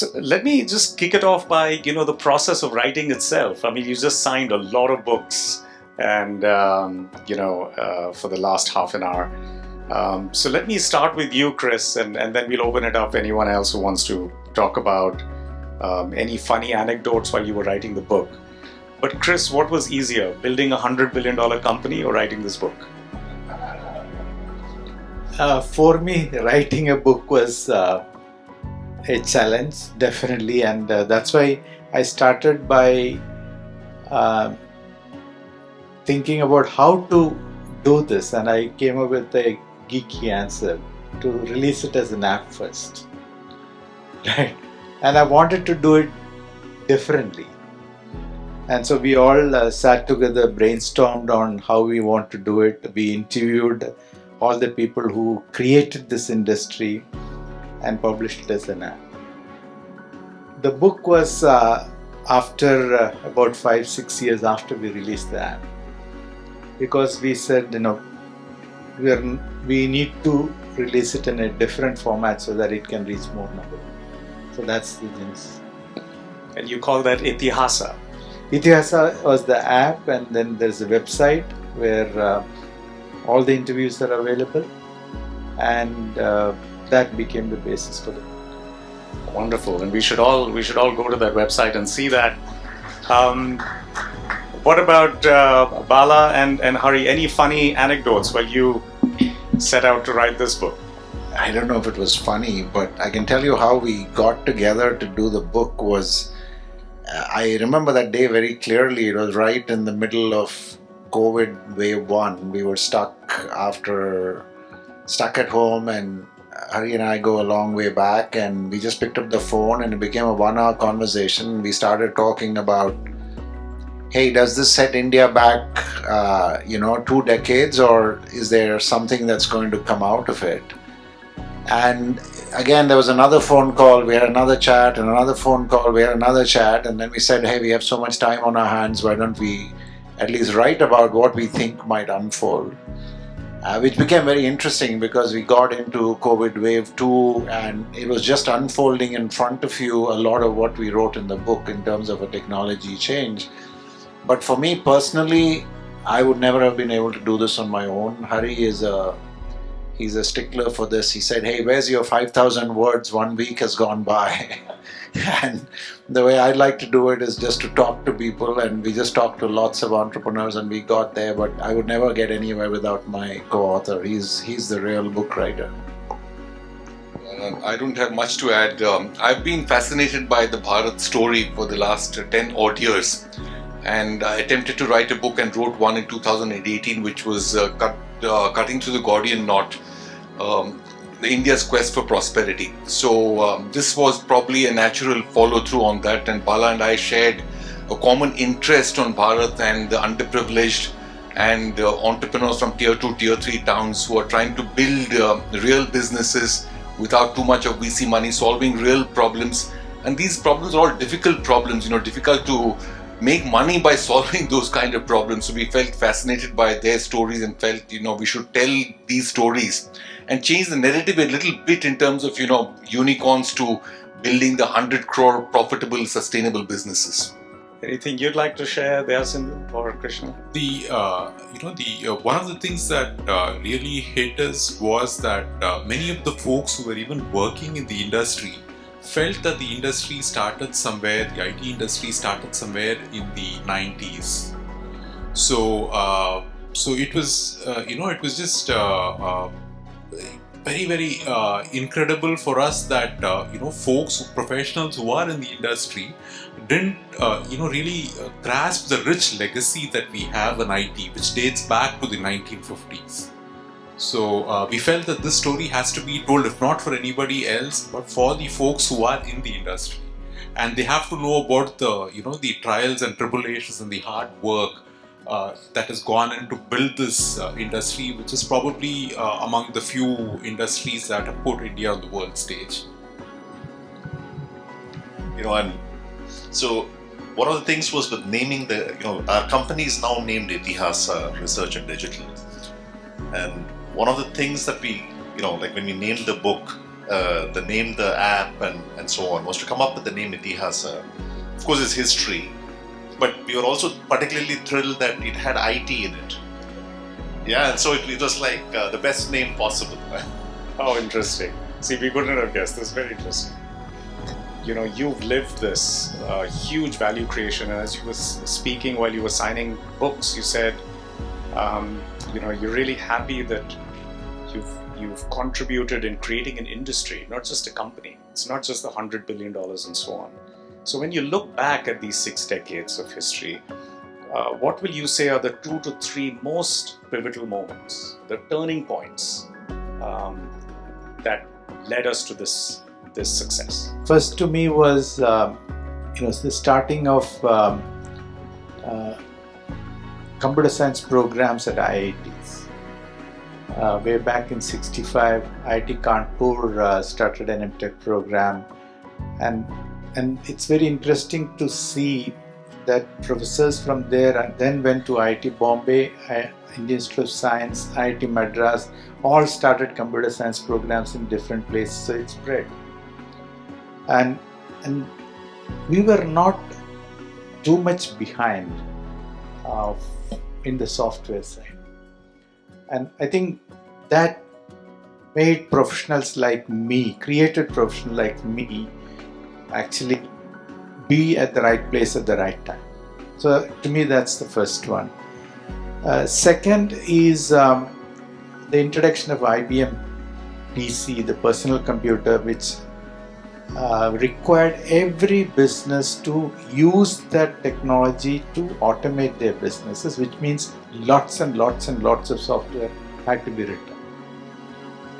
So let me just kick it off by, the process of writing itself. I mean, you just signed a lot of books and, for the last half an hour. So let me start with you, Chris, and then we'll open it up to anyone else who wants to talk about any funny anecdotes while you were writing the book. But Chris, what was easier, building $100 billion company or writing this book? For me, writing a book was a challenge, definitely, and that's why I started by thinking about how to do this, and I came up with a geeky answer to release it as an app first, right? And I wanted to do it differently, and so we all sat together, brainstormed on how we want to do it. We interviewed all the people who created this industry and published it as an app. The book was after about 5-6 years after we released the app, because we said, we need to release it in a different format so that it can reach more number. So that's the genesis. And you call that Itihasa? Itihasa was the app, and then there's a website where all the interviews are available, and that became the basis for the book. Wonderful, and we should all go to that website and see that. What about Bala and Hari? Any funny anecdotes while you set out to write this book? I don't know if it was funny, but I can tell you how we got together to do the book was, I remember that day very clearly. It was right in the middle of COVID wave 1. We were stuck at home, and Hari and I go a long way back, and we just picked up the phone and it became a 1-hour conversation. We started talking about, hey, does this set India back 2 decades, or is there something that's going to come out of it? And again, there was another phone call, we had another chat, and another phone call, we had another chat, and then we said, hey, we have so much time on our hands, why don't we at least write about what we think might unfold? Which became very interesting because we got into COVID wave 2, and it was just unfolding in front of you a lot of what we wrote in the book in terms of a technology change. But for me personally, I would never have been able to do this on my own. Hari he's a stickler for this. He said, hey, where's your 5,000 words? 1 week has gone by. And the way I like to do it is just to talk to people, and we just talked to lots of entrepreneurs and we got there, but I would never get anywhere without my co-author. He's the real book writer. I don't have much to add. I've been fascinated by the Bharat story for the last 10 odd years, and I attempted to write a book and wrote one in 2018, which was Cutting Through the Gordian Knot, India's quest for prosperity. So this was probably a natural follow-through on that, and Bala and I shared a common interest on Bharat and the underprivileged and entrepreneurs from tier 2, tier 3 towns who are trying to build real businesses without too much of VC money, solving real problems. And these problems are all difficult problems, difficult to make money by solving those kind of problems. So we felt fascinated by their stories and felt, we should tell these stories and change the narrative a little bit in terms of, unicorns to building the 100 crore profitable, sustainable businesses. Anything you'd like to share there, Sindhu or Krishna? One of the things that really hit us was that many of the folks who were even working in the industry felt that the industry started somewhere, the IT industry started somewhere in the 90s. So it was, it was just very, very incredible for us that, folks, professionals who are in the industry didn't, really grasp the rich legacy that we have in IT, which dates back to the 1950s. So we felt that this story has to be told, if not for anybody else, but for the folks who are in the industry. And they have to know about the, the trials and tribulations and the hard work that has gone in to build this industry, which is probably among the few industries that have put India on the world stage. And so one of the things was with naming our company is now named Itihasa Research and Digital. And one of the things that we, like when we named the book, the name, the app, and so on, was to come up with the name Itihasa. Of course, it's history, but we were also particularly thrilled that it had IT in it. Yeah, and so it was like the best name possible. Oh, interesting. See, we couldn't have guessed. This is very interesting. You know, you've lived this huge value creation, and as you were speaking while you were signing books, you said, you know, you're really happy that you've contributed in creating an industry, not just a company. It's not just the $100 billion and so on. So when you look back at these 6 decades of history, what will you say are the 2 to 3 most pivotal moments, the turning points that led us to this success? First to me was the starting of computer science programs at IITs. Way back in '65, IIT Kanpur started an MTech program, and it's very interesting to see that professors from there then went to IIT Bombay, Indian Institute of Science, IIT Madras, all started computer science programs in different places, so it spread. And we were not too much behind in the software side. And I think that made professionals like me, created professionals like me, actually be at the right place at the right time. So to me, that's the first one. Second is the introduction of IBM PC, the personal computer, which required every business to use that technology to automate their businesses, which means lots and lots and lots of software had to be written.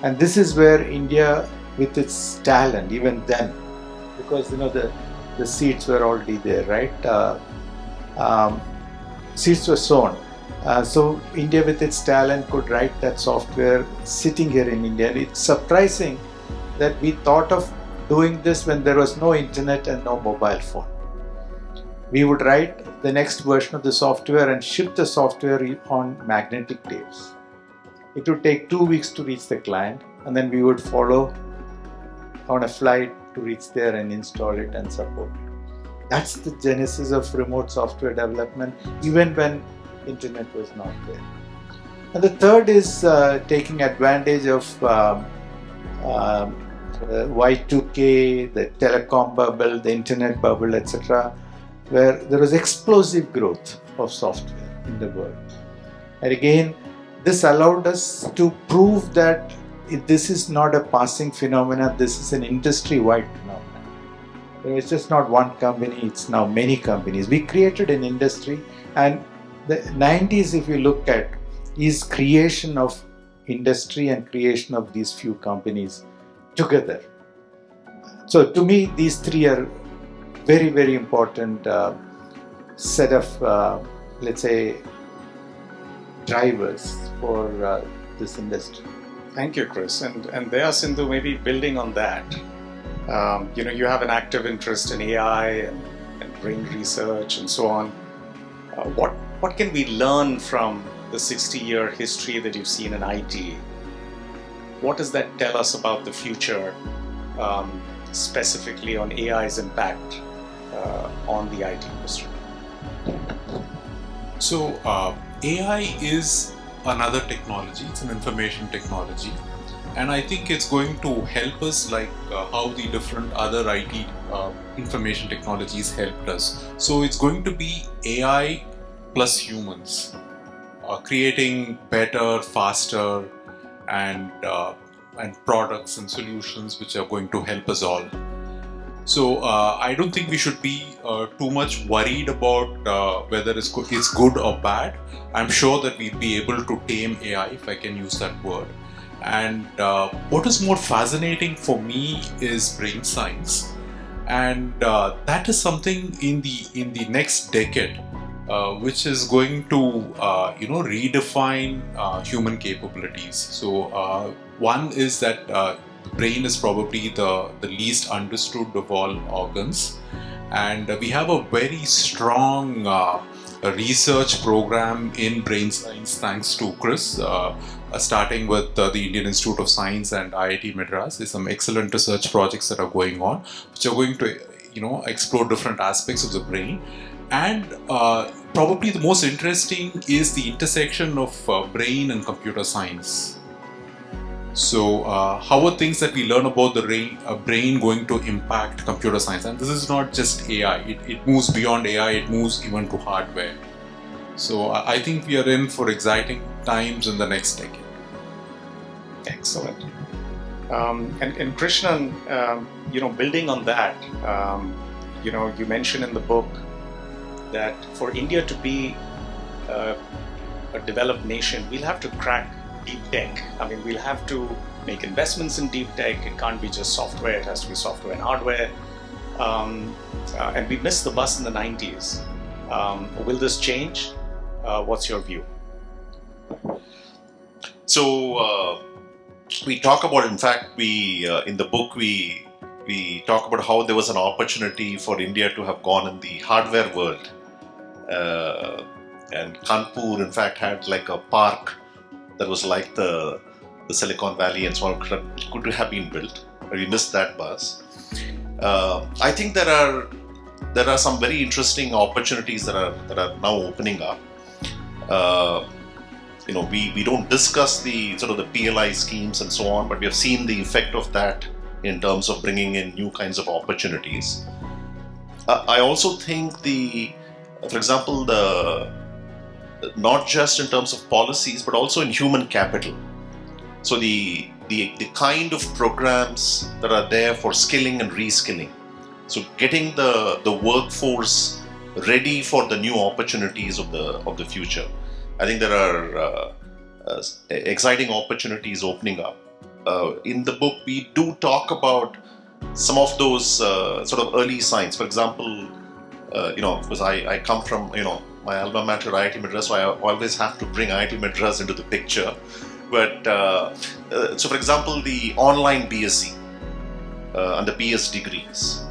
And this is where India, with its talent, even then, because the seeds were already there, right? Seeds were sown. So India, with its talent, could write that software sitting here in India. And it's surprising that we thought of doing this when there was no internet and no mobile phone. We would write the next version of the software and ship the software on magnetic tapes. It would take 2 weeks to reach the client, and then we would follow on a flight to reach there and install it and support it. That's the genesis of remote software development, even when internet was not there. And the third is taking advantage of Y2K, the telecom bubble, the internet bubble, etc., where there was explosive growth of software in the world. And again, this allowed us to prove that this is not a passing phenomenon, this is an industry-wide phenomenon. It's just not one company, it's now many companies. We created an industry, and the 90s, if you look at, is creation of industry and creation of these few companies together. So to me, these three are very, very important set of, let's say, drivers for this industry. Thank you, Chris. And Daya Sindhu, maybe building on that, you have an active interest in AI and brain research and so on. What can we learn from the 60-year history that you've seen in IT? What does that tell us about the future, specifically on AI's impact on the IT industry? So AI is another technology, it's an information technology, and I think it's going to help us like how the different other IT information technologies helped us. So it's going to be AI plus humans, creating better, faster and products and solutions which are going to help us all. So I don't think we should be too much worried about whether it's good or bad. I'm sure that we'll be able to tame AI, if I can use that word. And what is more fascinating for me is brain science, and that is something in the next decade which is going to redefine human capabilities. So one is that the brain is probably the least understood of all organs, and we have a very strong research program in brain science thanks to Chris, starting with the Indian Institute of Science and IIT Madras. There's some excellent research projects that are going on, which are going to explore different aspects of the brain. And probably the most interesting is the intersection of brain and computer science. So how are things that we learn about the brain going to impact computer science? And this is not just AI, it moves beyond AI, it moves even to hardware. So I think we are in for exciting times in the next decade. Excellent. And Krishnan, building on that, you mentioned in the book that for India to be a developed nation, we'll have to crack deep tech. I mean, we'll have to make investments in deep tech. It can't be just software, it has to be software and hardware. And we missed the bus in the 90s. Will this change? What's your view? So we talk about, in fact, in the book we talk about how there was an opportunity for India to have gone in the hardware world. And Kanpur, in fact, had like a park that was like the Silicon Valley and so on, could have been built. We missed that bus. I think there are some very interesting opportunities that are now opening up. We don't discuss the sort of the PLI schemes and so on, but we have seen the effect of that in terms of bringing in new kinds of opportunities. I also think for example, not just in terms of policies, but also in human capital. So the kind of programs that are there for skilling and reskilling. So getting the workforce ready for the new opportunities of the future. I think there are exciting opportunities opening up. In the book, we do talk about some of those sort of early signs. For example, because I come from my alma mater IIT Madras, so I always have to bring IIT Madras into the picture. But so, for example, the online BSc and the PS degrees,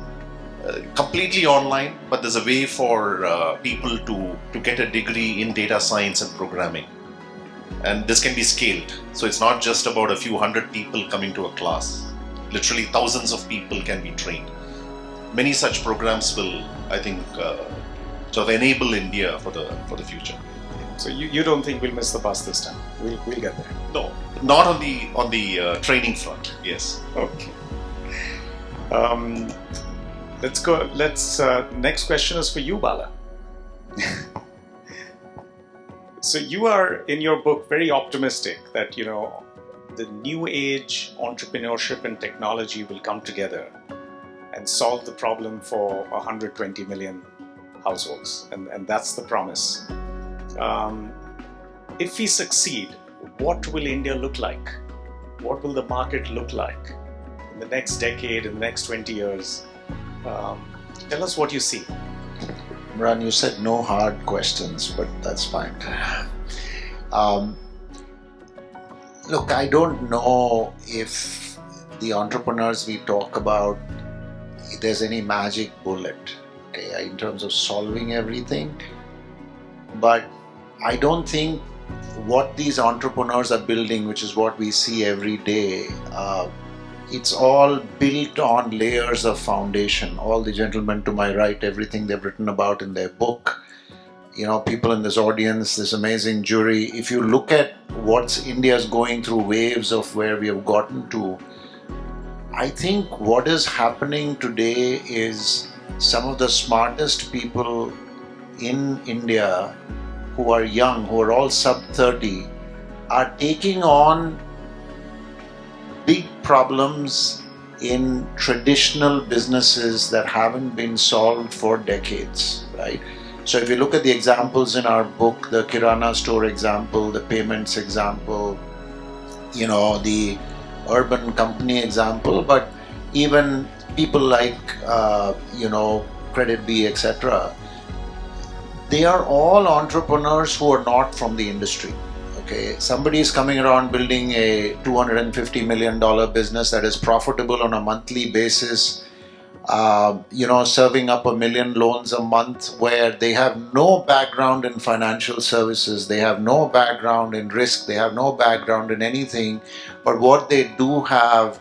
completely online, but there's a way for people to get a degree in data science and programming, and this can be scaled. So it's not just about a few hundred people coming to a class. Literally thousands of people can be trained. Many such programs will, I think, sort of enable India for the future. So you don't think we'll miss the bus this time? We'll get there. No, not on the training front. Yes. Okay. Let's go. Next question is for you, Bala. So you are in your book very optimistic that the new age entrepreneurship and technology will come together and solve the problem for 120 million households, and that's the promise. If we succeed, what will India look like? What will the market look like in the next decade, in the next 20 years? Tell us what you see. Imran, you said no hard questions, but that's fine. Look, I don't know if the entrepreneurs we talk about, there's any magic bullet, okay, in terms of solving everything. But I don't think what these entrepreneurs are building, which is what we see every day, it's all built on layers of foundation. All the gentlemen to my right, everything they've written about in their book, people in this audience, this amazing jury, if you look at what India's going through, waves of where we have gotten to, I think what is happening today is some of the smartest people in India who are young, who are all sub 30, are taking on big problems in traditional businesses that haven't been solved for decades, right? So if you look at the examples in our book, the Kirana store example, the payments example, the urban company example, but even people like, Credit B, etc., they are all entrepreneurs who are not from the industry. Okay, somebody is coming around building a $250 million business that is profitable on a monthly basis serving up 1 million loans a month, where they have no background in financial services, they have no background in risk, they have no background in anything, but what they do have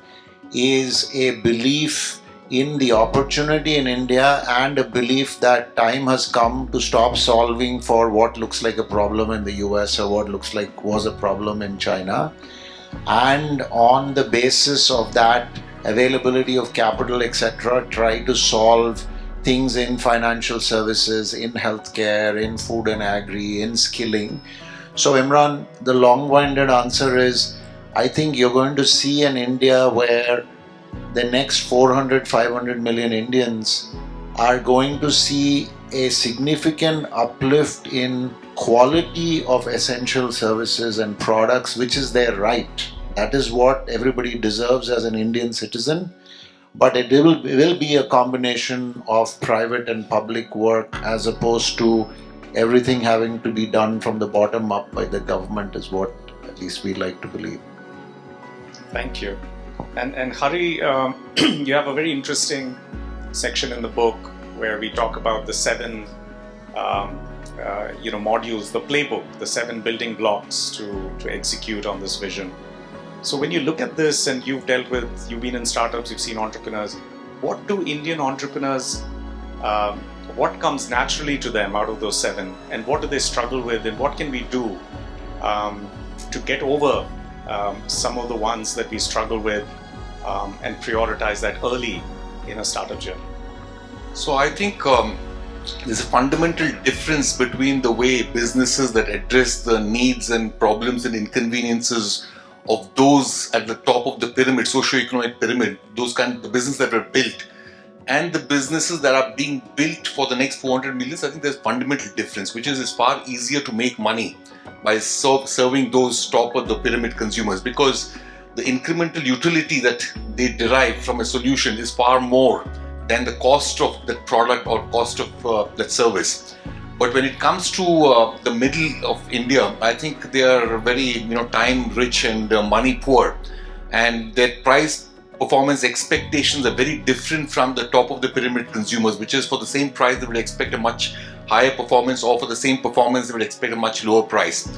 is a belief in the opportunity in India and a belief that time has come to stop solving for what looks like a problem in the US or what looks like was a problem in China, and on the basis of that availability of capital, etc., try to solve things in financial services, in healthcare, in food and agri, in skilling. So Imran, the long-winded answer is, I think you're going to see an India where the next 400, 500 million Indians are going to see a significant uplift in quality of essential services and products, which is their right. That is what everybody deserves as an Indian citizen. But it will be a combination of private and public work, as opposed to everything having to be done from the bottom up by the government, is what at least we like to believe. Thank you. And Hari, you have a very interesting section in the book where we talk about the 7 modules, the playbook, the 7 building blocks to execute on this vision. So when you look at this, and you've been in startups, you've seen entrepreneurs, what do Indian entrepreneurs, what comes naturally to them out of those 7, and what do they struggle with, and what can we do to get over some of the ones that we struggle with and prioritize that early in a startup journey? So I think there's a fundamental difference between the way businesses that address the needs and problems and inconveniences of those at the top of the pyramid, socio-economic pyramid, the businesses that were built, and the businesses that are being built for the next 400 million. I think there's a fundamental difference, which is it's far easier to make money by serving those top of the pyramid consumers, because the incremental utility that they derive from a solution is far more than the cost of that product or cost of that service. But when it comes to the middle of India, I think they are very time rich and money poor, and their price performance expectations are very different from the top of the pyramid consumers, which is for the same price they would expect a much higher performance, or for the same performance they would expect a much lower price.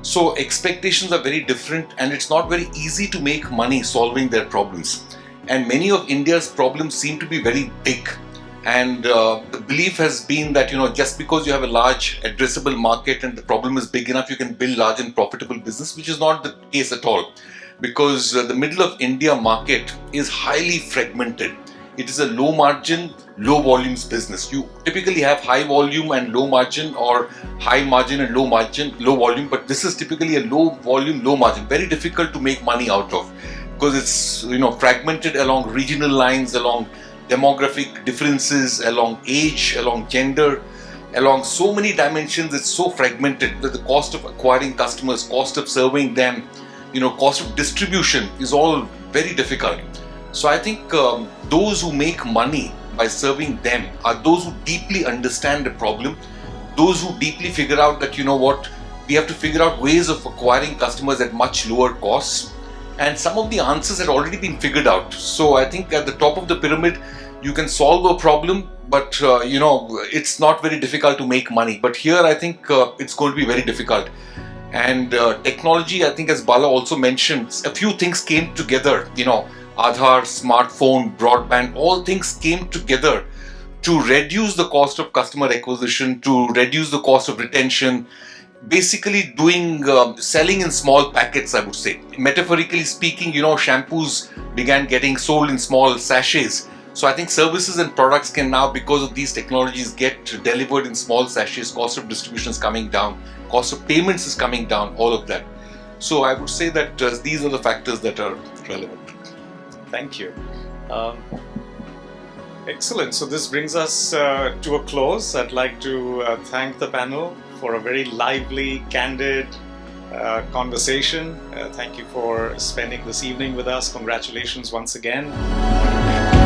So expectations are very different, and it's not very easy to make money solving their problems. And many of India's problems seem to be very big. And the belief has been that just because you have a large addressable market and the problem is big enough, you can build large and profitable business, which is not the case at all. Because the middle of India market is highly fragmented. It is a low margin, low volumes business. You typically have high volume and low margin, or high margin and low volume, but this is typically a low volume, low margin. Very difficult to make money out of, because it's fragmented along regional lines, along demographic differences, along age, along gender, along so many dimensions. It's so fragmented that the cost of acquiring customers, cost of serving them, cost of distribution is all very difficult. So I think those who make money by serving them are those who deeply understand the problem, those who deeply figure out that we have to figure out ways of acquiring customers at much lower costs. And some of the answers had already been figured out. So I think at the top of the pyramid, you can solve a problem, but it's not very difficult to make money. But here I think it's going to be very difficult. And technology, I think, as Bala also mentioned, a few things came together. Aadhaar, smartphone, broadband, all things came together to reduce the cost of customer acquisition, to reduce the cost of retention. Basically doing selling in small packets, I would say. Metaphorically speaking, shampoos began getting sold in small sachets. So I think services and products can now, because of these technologies, get delivered in small sachets. Cost of distribution is coming down, cost of payments is coming down, all of that. So I would say that these are the factors that are relevant. Thank you. Excellent. So this brings us to a close. I'd like to thank the panel for a very lively, candid conversation. Thank you for spending this evening with us. Congratulations once again.